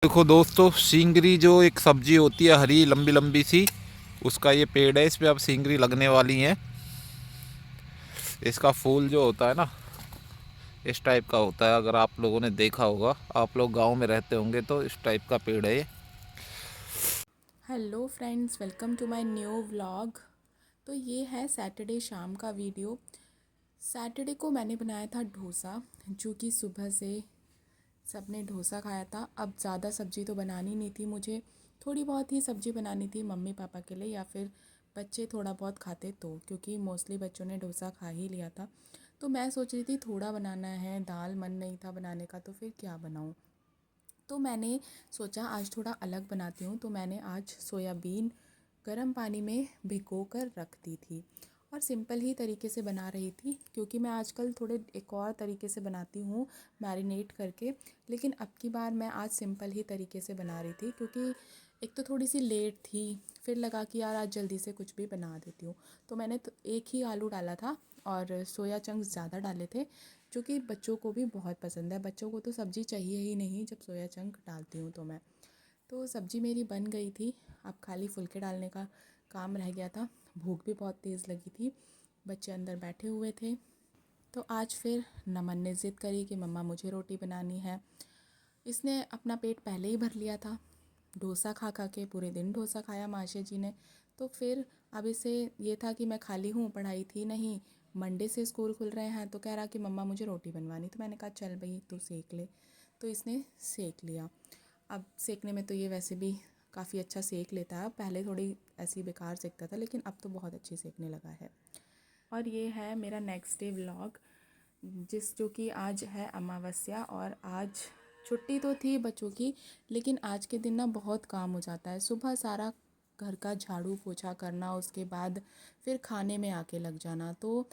देखो दोस्तों, सींगरी जो एक सब्जी होती है हरी लंबी लंबी सी, उसका ये पेड़ है। इस पे अब सींगरी लगने वाली है। इसका फूल जो होता है ना, इस टाइप का होता है। अगर आप लोगों ने देखा होगा, आप लोग गांव में रहते होंगे तो इस टाइप का पेड़ है ये। Hello friends, welcome to my new vlog. तो ये है सैटरडे शाम का वीडियो। सैटरडे को मैंने बनाया था डोसा, जो कि सुबह से सबने डोसा खाया था। अब ज़्यादा सब्ज़ी तो बनानी नहीं थी मुझे, थोड़ी बहुत ही सब्ज़ी बनानी थी मम्मी पापा के लिए, या फिर बच्चे थोड़ा बहुत खाते तो, क्योंकि मोस्टली बच्चों ने डोसा खा ही लिया था। तो मैं सोच रही थी थोड़ा बनाना है, दाल मन नहीं था बनाने का, तो फिर क्या बनाऊँ। तो मैंने सोचा आज थोड़ा अलग बनाती हूँ। तो मैंने आज सोयाबीन गर्म पानी में भिगो कर रख दी थी और सिंपल ही तरीके से बना रही थी, क्योंकि मैं आजकल थोड़े एक और तरीके से बनाती हूँ, मैरिनेट करके। लेकिन अब की बार मैं आज सिंपल ही तरीके से बना रही थी, क्योंकि एक तो थोड़ी सी लेट थी, फिर लगा कि यार आज जल्दी से कुछ भी बना देती हूँ। तो मैंने तो एक ही आलू डाला था और सोया चंक्स ज़्यादा डाले थे, जो कि बच्चों को भी बहुत पसंद है। बच्चों को तो सब्ज़ी चाहिए ही नहीं जब सोया चंक डालती हूँ तो मैं। तो सब्ज़ी मेरी बन गई थी, अब खाली फुलके डालने का काम रह गया था। भूख भी बहुत तेज़ लगी थी, बच्चे अंदर बैठे हुए थे। तो आज फिर नमन ने ज़िद करी कि मम्मा मुझे रोटी बनानी है। इसने अपना पेट पहले ही भर लिया था, डोसा खा खा के पूरे दिन डोसा खाया माशे जी ने। तो फिर अब इसे ये था कि मैं खाली हूँ, पढ़ाई थी नहीं, मंडे से स्कूल खुल रहे हैं, तो कह रहा कि मम्मा मुझे रोटी बनवानी। तो मैंने कहा चल भाई तू सेक ले। तो इसने सेक लिया। अब सेकने में तो ये वैसे भी काफ़ी अच्छा सेक लेता है, पहले थोड़ी ऐसी बेकार सेकता था, लेकिन अब तो बहुत अच्छी सेकने लगा है। और ये है मेरा नेक्स्ट डे व्लॉग, जो कि आज है अमावस्या। और आज छुट्टी तो थी बच्चों की, लेकिन आज के दिन ना बहुत काम हो जाता है। सुबह सारा घर का झाड़ू पोछा करना, उसके बाद फिर खाने में आके लग जाना। तो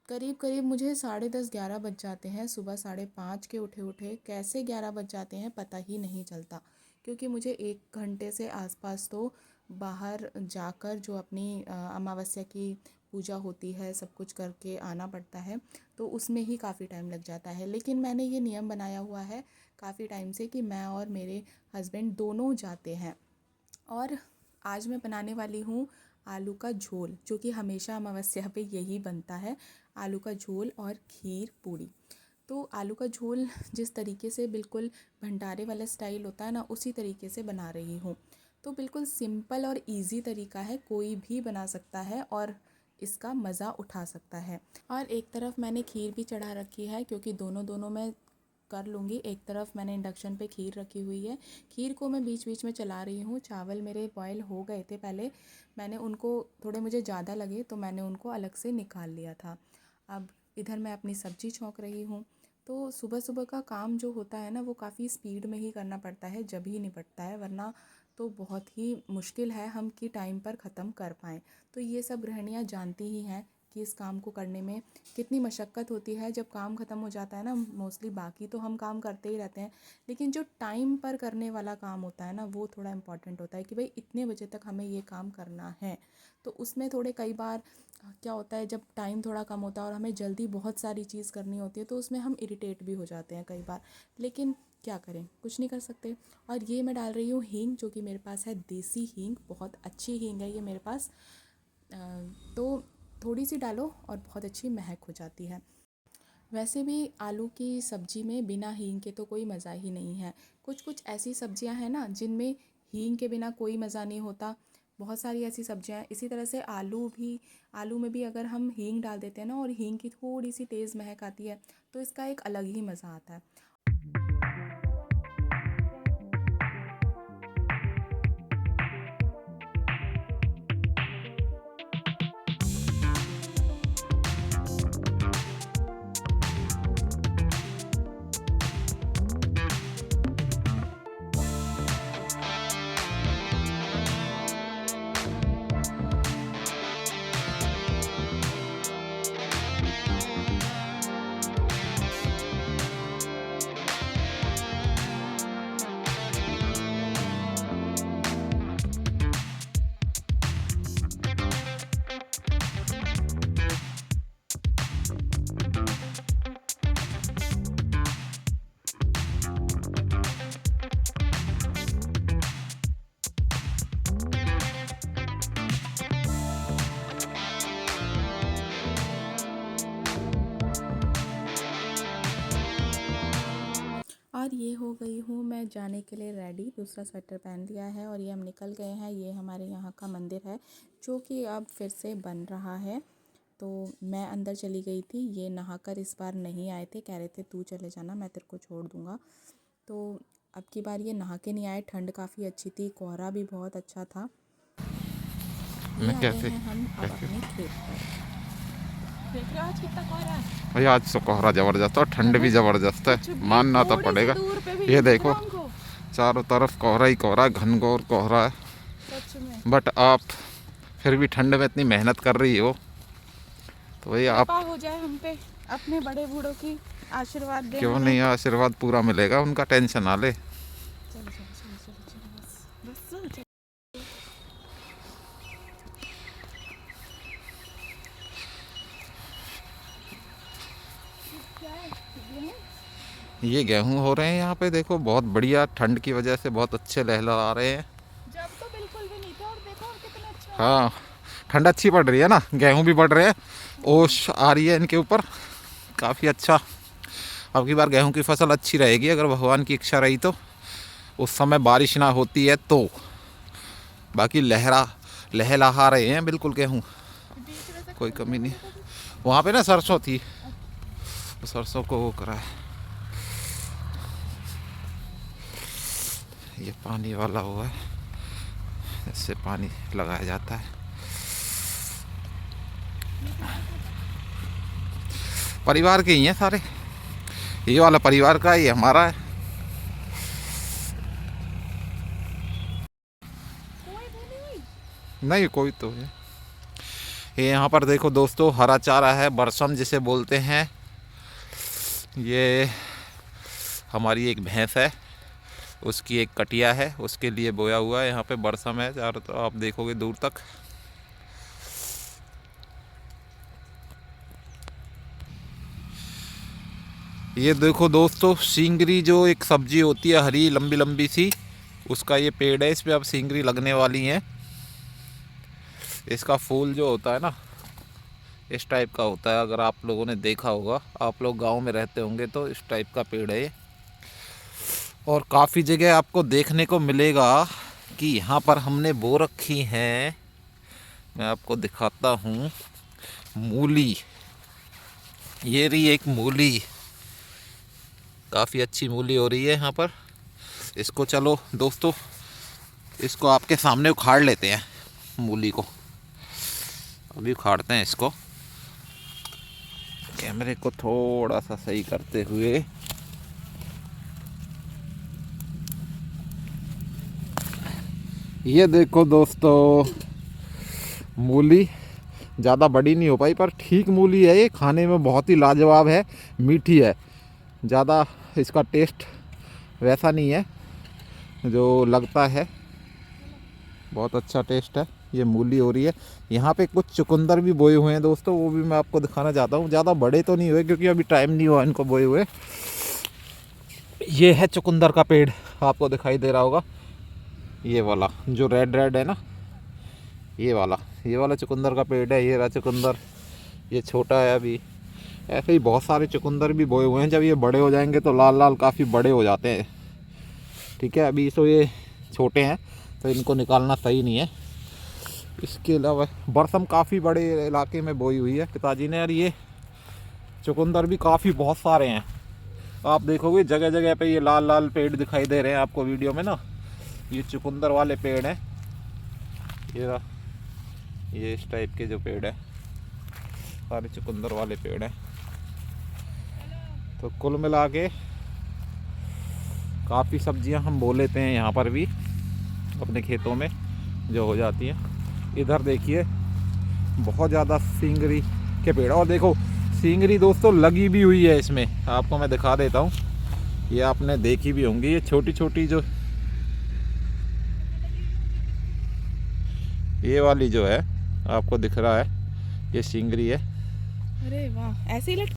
करीब करीब मुझे 10:30-11 बज जाते हैं। सुबह 5:30 के उठे उठे कैसे 11 बज जाते हैं पता ही नहीं चलता, क्योंकि मुझे 1 घंटे से आसपास तो बाहर जाकर जो अपनी अमावस्या की पूजा होती है सब कुछ करके आना पड़ता है। तो उसमें ही काफ़ी टाइम लग जाता है। लेकिन मैंने ये नियम बनाया हुआ है काफ़ी टाइम से कि मैं और मेरे हस्बैंड दोनों जाते हैं। और आज मैं बनाने वाली हूँ आलू का झोल, जो कि हमेशा अमावस्या पे यही बनता है, आलू का झोल और खीर पूड़ी। तो आलू का झोल जिस तरीके से बिल्कुल भंडारे वाला स्टाइल होता है ना, उसी तरीके से बना रही हूँ। तो बिल्कुल सिंपल और इजी तरीका है, कोई भी बना सकता है और इसका मज़ा उठा सकता है। और एक तरफ मैंने खीर भी चढ़ा रखी है, क्योंकि दोनों दोनों मैं कर लूँगी। एक तरफ मैंने इंडक्शन पे खीर रखी हुई है, खीर को मैं बीच बीच में चला रही हूँ। चावल मेरे बॉयल हो गए थे पहले, मैंने उनको थोड़े मुझे ज़्यादा लगे तो मैंने उनको अलग से निकाल लिया था। अब इधर मैं अपनी सब्ज़ी छौंक रही हूँ। तो सुबह सुबह का काम जो होता है ना, वो काफ़ी स्पीड में ही करना पड़ता है जब ही निपटता है, वरना तो बहुत ही मुश्किल है हम कि टाइम पर ख़त्म कर पाएँ। तो ये सब गृहिणियाँ जानती ही हैं कि इस काम को करने में कितनी मशक्क़त होती है। जब काम ख़त्म हो जाता है ना, मोस्टली बाकी तो हम काम करते ही रहते हैं, लेकिन जो टाइम पर करने वाला काम होता है ना, वो थोड़ा इम्पॉर्टेंट होता है कि भाई इतने बजे तक हमें ये काम करना है। तो उसमें थोड़े कई बार क्या होता है, जब टाइम थोड़ा कम होता है और हमें जल्दी बहुत सारी चीज़ करनी होती है, तो उसमें हम इरिटेट भी हो जाते हैं कई बार। लेकिन क्या करें, कुछ नहीं कर सकते। और ये मैं डाल रही हूँ हींग, जो कि मेरे पास है देसी हींग, बहुत अच्छी हींग है ये मेरे पास। तो थोड़ी सी डालो और बहुत अच्छी महक हो जाती है। वैसे भी आलू की सब्ज़ी में बिना हींग के तो कोई मज़ा ही नहीं है। कुछ कुछ ऐसी सब्जियां हैं ना जिनमें हींग के बिना कोई मज़ा नहीं होता। बहुत सारी ऐसी सब्जियां हैं। इसी तरह से आलू में भी अगर हम हींग डाल देते हैं ना, और हींग की थोड़ी सी तेज़ महक आती है, तो इसका एक अलग ही मज़ा आता है। और ये हो गई हूँ मैं जाने के लिए रेडी। दूसरा स्वेटर पहन लिया है और ये हम निकल गए हैं। ये हमारे यहाँ का मंदिर है जो कि अब फिर से बन रहा है। तो मैं अंदर चली गई थी। ये नहाकर इस बार नहीं आए थे, कह रहे थे तू चले जाना, मैं तेरे को छोड़ दूँगा। तो अब की बार ये नहा के नहीं आए। ठंड काफ़ी अच्छी थी, कोहरा भी बहुत अच्छा था। ये मैं आ गए कैसे हैं हम अब कैसे अपने खेत पर। देख रहे हो आज कितना कोहरा है। भाई आज तो कोहरा जबरदस्त और ठंड भी जबरदस्त है, कुछ भी मानना तो थोड़े से पड़ेगा। दूर पे भी ये नहीं दिख देखो रहा हमको। चारों तरफ कोहरा ही कोहरा, घनघोर कोहरा है। सच में बट आप फिर भी ठंड में इतनी मेहनत कर रही हो तो भाई आप कृपा हो जाए हम पे, अपने बड़े बूढ़ों की आशीर्वाद दे क्यों हमें। नहीं, आशीर्वाद पूरा मिलेगा, उनका टेंशन ना ले। चलो चलो चलो चलो चलो बस बस चलो। क्या है गेहूं? ये गेहूं हो रहे हैं यहाँ पे, देखो बहुत बढ़िया, ठंड की वजह से बहुत अच्छे लहला आ रहे हैं। जब तो बिल्कुल भी नहीं था और देखो और कितने अच्छे हो रहे हाँ, ठंड अच्छी पड़ रही है ना, गेहूं भी बढ़ रहे हैं, ओश आ रही है इनके ऊपर, काफ़ी अच्छा। अब की बार गेहूं की फसल अच्छी रहेगी अगर भगवान की इच्छा रही तो, उस समय बारिश ना होती है तो। बाकी लहलहा रहे हैं बिल्कुल गेहूं, हैं। बीच में से कोई कट कमी गया नहीं। मेरे को भी। वहाँ पे ना सरसों थी, तो सरसों को वो करा है। ये पानी वाला हुआ है, इससे पानी लगाया जाता है। परिवार के ही हैं सारे, ये वाला परिवार का, ये हमारा है। कोई भी नहीं हुई। नहीं कोई तो है। ये यहाँ पर देखो दोस्तों, हरा चारा है, बरसम जिसे बोलते हैं। ये हमारी एक भैंस है, उसकी एक कटिया है, उसके लिए बोया हुआ है। यहाँ पे बरसम है चारों तरफ, आप देखोगे दूर तक। ये देखो दोस्तों, सिंगरी जो एक सब्जी होती है हरी लंबी लंबी सी, उसका ये पेड़ है, इस पे अब सिंगरी लगने वाली है। इसका फूल जो होता है ना, इस टाइप का होता है, अगर आप लोगों ने देखा होगा, आप लोग गांव में रहते होंगे तो इस टाइप का पेड़ है ये। और काफ़ी जगह आपको देखने को मिलेगा कि यहाँ पर हमने बो रखी है। मैं आपको दिखाता हूँ, मूली। ये रही एक मूली, काफ़ी अच्छी मूली हो रही है यहाँ पर। इसको चलो दोस्तों, इसको आपके सामने उखाड़ लेते हैं मूली को। अभी उखाड़ते हैं इसको, कैमरे को थोड़ा सा सही करते हुए। ये देखो दोस्तों, मूली ज़्यादा बड़ी नहीं हो पाई पर ठीक मूली है, ये खाने में बहुत ही लाजवाब है, मीठी है। ज़्यादा इसका टेस्ट वैसा नहीं है जो लगता है, बहुत अच्छा टेस्ट है। ये मूली हो रही है। यहाँ पे कुछ चुकंदर भी बोए हुए हैं दोस्तों, वो भी मैं आपको दिखाना चाहता हूँ। ज़्यादा बड़े तो नहीं हुए क्योंकि अभी टाइम नहीं हुआ इनको बोए हुए। ये है चुकंदर का पेड़, आपको दिखाई दे रहा होगा, ये वाला जो रेड रेड है ना, ये वाला चुकंदर का पेड़ है। ये रहा चुकंदर, ये छोटा है अभी। ऐसे ही बहुत सारे चुकंदर भी बोए हुए हैं, जब ये बड़े हो जाएंगे तो लाल लाल काफ़ी बड़े हो जाते हैं। ठीक है, अभी तो ये छोटे हैं तो इनको निकालना सही नहीं है। इसके अलावा बरसम काफ़ी बड़े इलाके में बोई हुई है पिताजी ने, और ये चुकंदर भी काफ़ी बहुत सारे हैं। आप देखोगे जगह जगह पे ये लाल लाल पेड़ दिखाई दे रहे हैं आपको वीडियो में ना, ये चुकंदर वाले पेड़ हैं। ये इस टाइप के जो पेड़ है, सारे चुकंदर वाले पेड़ हैं। तो कुल मिला के काफ़ी सब्जियां हम बो लेते हैं यहाँ पर भी अपने खेतों में जो हो जाती हैं। इधर देखिए बहुत ज़्यादा सिंगरी के पेड़, और देखो सिंगरी दोस्तों लगी भी हुई है इसमें, आपको मैं दिखा देता हूँ। ये आपने देखी भी होंगी, ये छोटी छोटी जो ये वाली जो है आपको दिख रहा है, ये सिंगरी है। अरे वाह, ऐसे ही लट।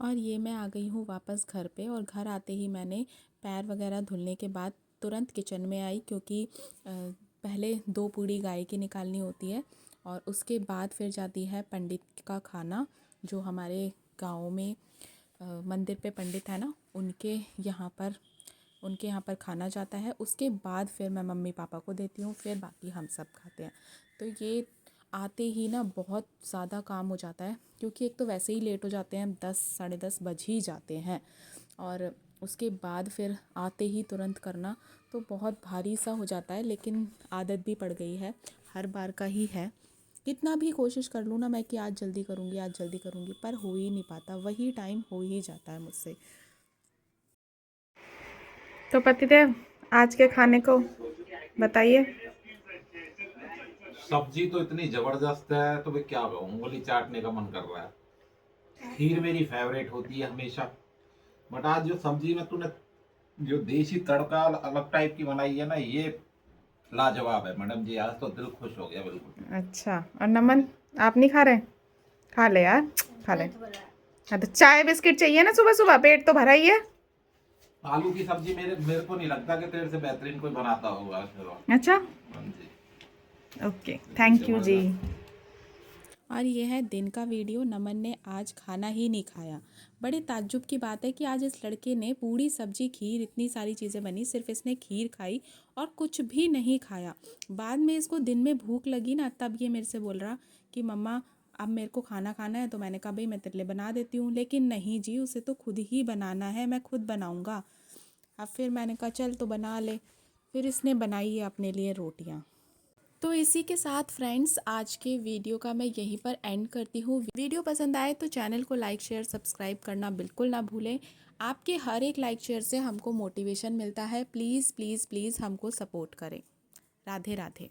और ये मैं आ गई हूँ वापस घर पे। और घर आते ही मैंने पैर वगैरह धुलने के बाद तुरंत किचन में आई, क्योंकि पहले 2 पूड़ी गाय की निकालनी होती है और उसके बाद फिर जाती है पंडित का खाना। जो हमारे गाँव में मंदिर पे पंडित है ना, उनके यहाँ पर उनके यहाँ पर खाना जाता है, उसके बाद फिर मैं मम्मी पापा को देती हूँ, फिर बाकी हम सब खाते हैं। तो ये आते ही ना बहुत ज़्यादा काम हो जाता है, क्योंकि एक तो वैसे ही लेट हो जाते हैं, 10 साढ़े 10 बज ही जाते हैं, और उसके बाद फिर आते ही तुरंत करना तो बहुत भारी सा हो जाता है। लेकिन आदत भी पड़ गई है, हर बार का ही है। कितना भी कोशिश कर लूँ ना मैं कि आज जल्दी करूँगी, आज जल्दी करूँगी, पर हो ही नहीं पाता, वही टाइम हो ही जाता है मुझसे। तो पतिदेव, आज के खाने को बताइए। सब्जी तो इतनी जबरदस्त है, तो मैं क्या कहूँ, उंगली चाटने का मन कर रहा है। खीर मेरी फेवरेट होती है हमेशा, बट आज जो सब्जी में तूने जो देसी तड़का अलग टाइप की बनाई है ना, ये लाजवाब है मैडम जी। आज तो दिल खुश हो गया बिल्कुल। अच्छा, और नमन आप नहीं खा रहे? खा ले यार, खा ले। हाँ तो चाय बिस्किट चाहिए ना सुबह सुबह, पेट तो भरा ही है। आलू की सब्जी मेरे मेरे को नहीं लगता कि तेरे से बेहतरीन कोई बनाता होगा। अच्छा, हाँ जी, ओके, थैंक यू जी। जबरदस्त। और ये है दिन का वीडियो। नमन ने आज खाना ही नहीं खाया। बड़े ताज्जुब की बात है कि आज इस लड़के ने पूड़ी सब्जी खीर इतनी सारी चीज़ें बनी, सिर्फ इसने खीर खाई और कुछ भी नहीं खाया। बाद में इसको दिन में भूख लगी ना, तब ये मेरे से बोल रहा कि मम्मा अब मेरे को खाना खाना है। तो मैंने कहा भाई मैं तेरे लिए बना देती हूँ, लेकिन नहीं जी, उसे तो खुद ही बनाना है, मैं खुद बनाऊँगा। अब फिर मैंने कहा चल तो बना ले। फिर इसने बनाई है अपने लिए रोटियाँ। तो इसी के साथ फ्रेंड्स आज के वीडियो का मैं यहीं पर एंड करती हूँ। वीडियो पसंद आए तो चैनल को लाइक शेयर सब्सक्राइब करना बिल्कुल ना भूलें। आपके हर एक लाइक शेयर से हमको मोटिवेशन मिलता है। प्लीज़ प्लीज़ प्लीज़ हमको सपोर्ट करें। राधे राधे।